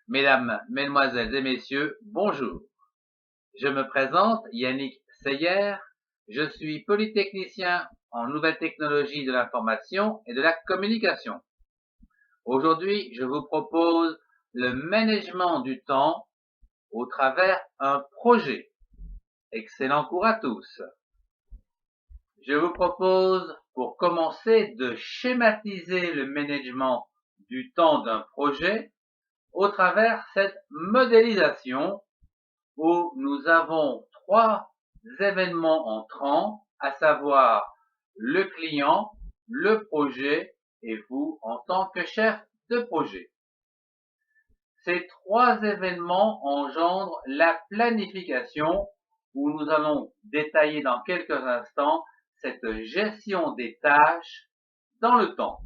Mesdames, Mesdemoiselles et Messieurs, bonjour. Je me présente, Yannick Seyer. Je suis polytechnicien en nouvelles technologies de l'information et de la communication. Aujourd'hui, je vous propose le management du temps au travers un projet. Excellent cours à tous. Je vous propose, pour commencer, de schématiser le management du temps d'un projet au travers cette modélisation où nous avons trois événements entrants, à savoir le client, le projet et vous en tant que chef de projet. Ces trois événements engendrent la planification où nous allons détailler dans quelques instants cette gestion des tâches dans le temps.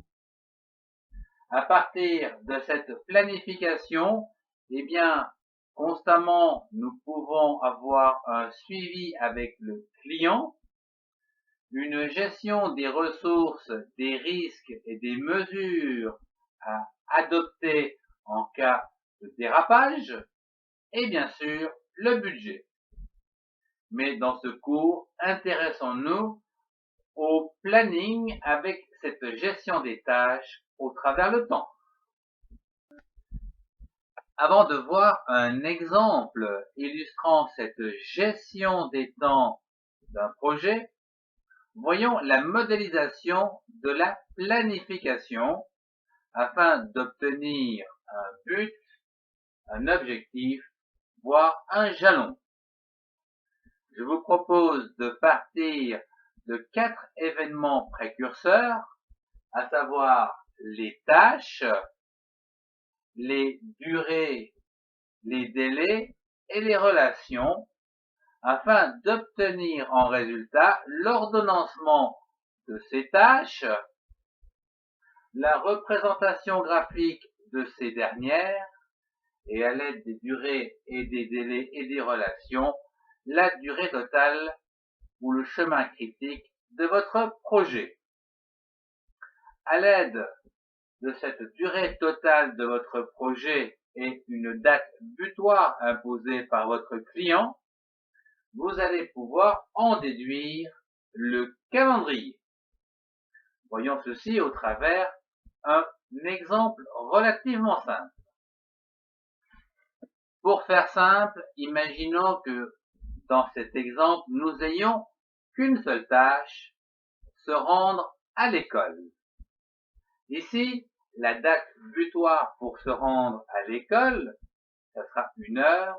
À partir de cette planification, eh bien, constamment, nous pouvons avoir un suivi avec le client, une gestion des ressources, des risques et des mesures à adopter en cas de dérapage, et bien sûr, le budget. Mais dans ce cours, intéressons-nous au planning avec cette gestion des tâches au travers le temps. Avant de voir un exemple illustrant cette gestion des temps d'un projet, voyons la modélisation de la planification afin d'obtenir un but, un objectif, voire un jalon. Je vous propose de partir de 4 événements précurseurs, à savoir les tâches, les durées, les délais et les relations, afin d'obtenir en résultat l'ordonnancement de ces tâches, la représentation graphique de ces dernières, et à l'aide des durées et des délais et des relations, la durée totale ou le chemin critique de votre projet. À l'aide de cette durée totale de votre projet et une date butoir imposée par votre client, vous allez pouvoir en déduire le calendrier. Voyons ceci au travers un exemple relativement simple. Pour faire simple, imaginons que dans cet exemple, nous ayons qu'une seule tâche, se rendre à l'école. Ici, la date butoir pour se rendre à l'école, ça sera 1 heure,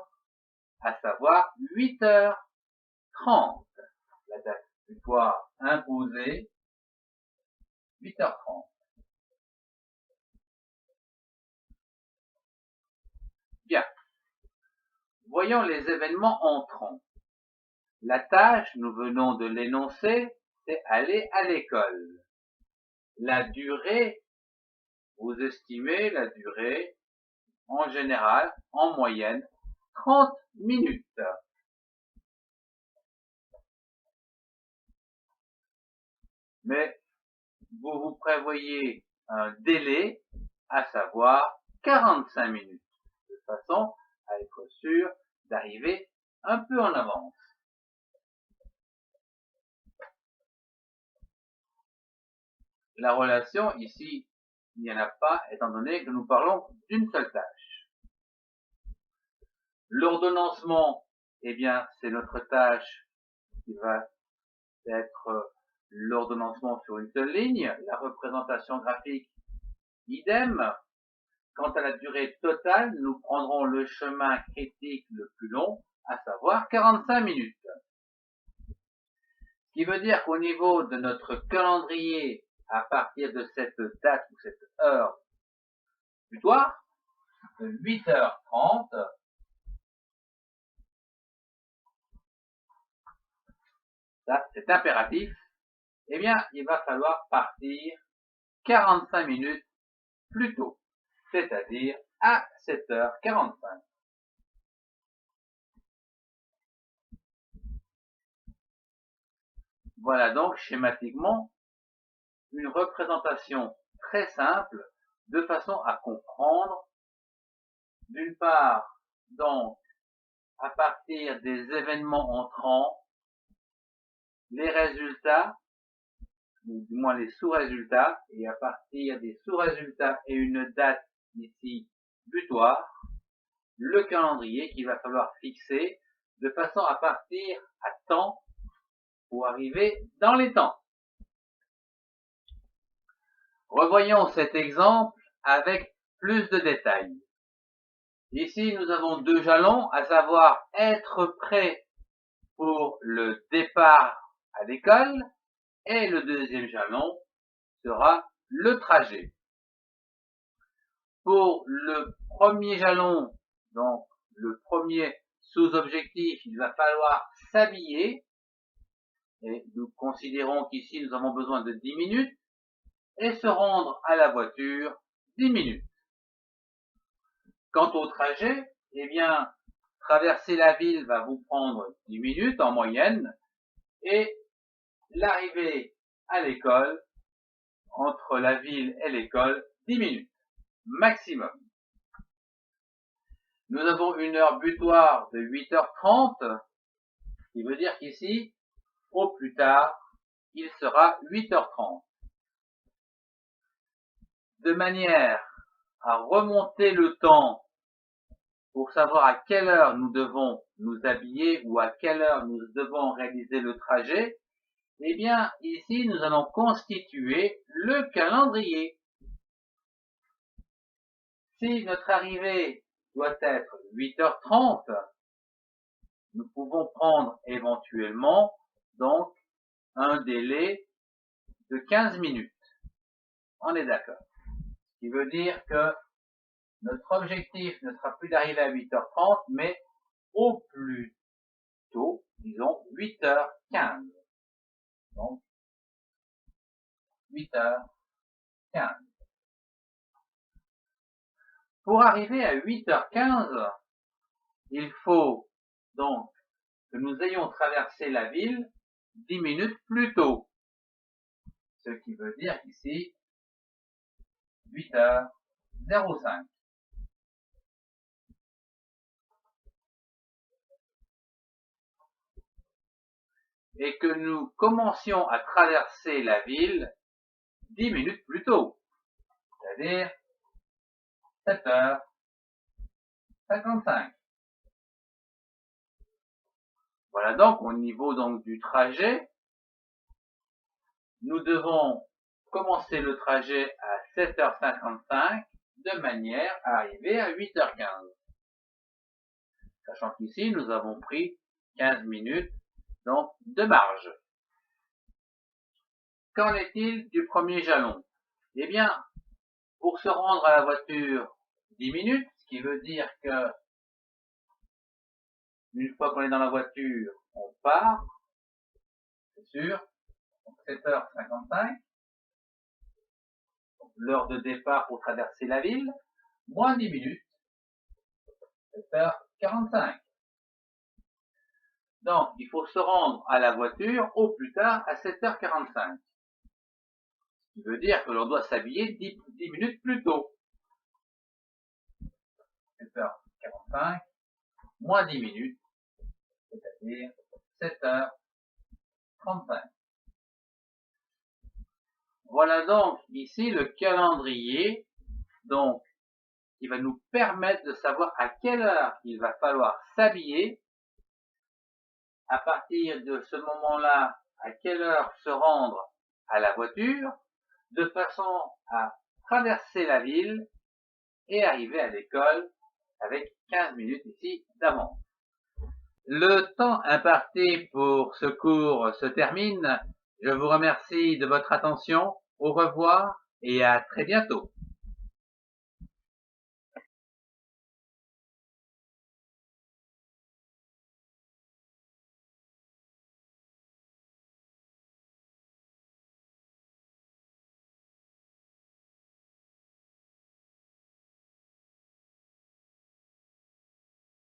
à savoir 8h30. La date butoir imposée, 8h30. Bien. Voyons les événements entrants. La tâche, nous venons de l'énoncer, c'est aller à l'école. La durée, vous estimez la durée, en général, en moyenne, 30 minutes. Mais vous vous prévoyez un délai, à savoir 45 minutes, de façon à être sûr d'arriver un peu en avance. La relation, ici, il n'y en a pas, étant donné que nous parlons d'une seule tâche. L'ordonnancement, eh bien, c'est notre tâche qui va être l'ordonnancement sur une seule ligne. La représentation graphique, idem. Quant à la durée totale, nous prendrons le chemin critique le plus long, à savoir 45 minutes. Ce qui veut dire qu'au niveau de notre calendrier, à partir de cette date ou cette heure butoir, de 8h30, ça c'est impératif, eh bien il va falloir partir 45 minutes plus tôt, c'est-à-dire à 7h45. Voilà donc schématiquement une représentation très simple de façon à comprendre d'une part, donc, à partir des événements entrants, les résultats, ou du moins les sous-résultats, et à partir des sous-résultats et une date ici butoir, le calendrier qu'il va falloir fixer de façon à partir à temps pour arriver dans les temps. Revoyons cet exemple avec plus de détails. Ici, nous avons deux jalons, à savoir être prêt pour le départ à l'école, et le deuxième jalon sera le trajet. Pour le premier jalon, donc le premier sous-objectif, il va falloir s'habiller, et nous considérons qu'ici nous avons besoin de 10 minutes, et se rendre à la voiture 10 minutes. Quant au trajet, eh bien, traverser la ville va vous prendre 10 minutes en moyenne, et l'arrivée à l'école, entre la ville et l'école, 10 minutes maximum. Nous avons une heure butoir de 8h30, ce qui veut dire qu'ici, au plus tard, il sera 8h30. De manière à remonter le temps pour savoir à quelle heure nous devons nous habiller ou à quelle heure nous devons réaliser le trajet, eh bien, ici, nous allons constituer le calendrier. Si notre arrivée doit être 8h30, nous pouvons prendre éventuellement donc un délai de 15 minutes. On est d'accord. Ce qui veut dire que notre objectif ne sera plus d'arriver à 8h30, mais au plus tôt, disons 8h15. Donc, 8h15. Pour arriver à 8h15, il faut donc que nous ayons traversé la ville 10 minutes plus tôt. Ce qui veut dire qu'ici, 8h05. Et que nous commencions à traverser la ville 10 minutes plus tôt, c'est-à-dire 7h55. Voilà donc au niveau donc du trajet, nous devons commencer le trajet à 7h55 de manière à arriver à 8h15. Sachant qu'ici, nous avons pris 15 minutes donc de marge. Qu'en est-il du premier jalon? Eh bien, pour se rendre à la voiture 10 minutes, ce qui veut dire que une fois qu'on est dans la voiture, on part, c'est sûr, 7h55, l'heure de départ pour traverser la ville, moins 10 minutes, 7h45. Donc, il faut se rendre à la voiture au plus tard à 7h45. Ce qui veut dire que l'on doit s'habiller 10 minutes plus tôt. 7h45, moins 10 minutes, c'est-à-dire 7h35. Voilà donc ici le calendrier, donc, qui va nous permettre de savoir à quelle heure il va falloir s'habiller, à partir de ce moment-là, à quelle heure se rendre à la voiture, de façon à traverser la ville et arriver à l'école avec 15 minutes ici d'avance. Le temps imparti pour ce cours se termine. Je vous remercie de votre attention. Au revoir et à très bientôt.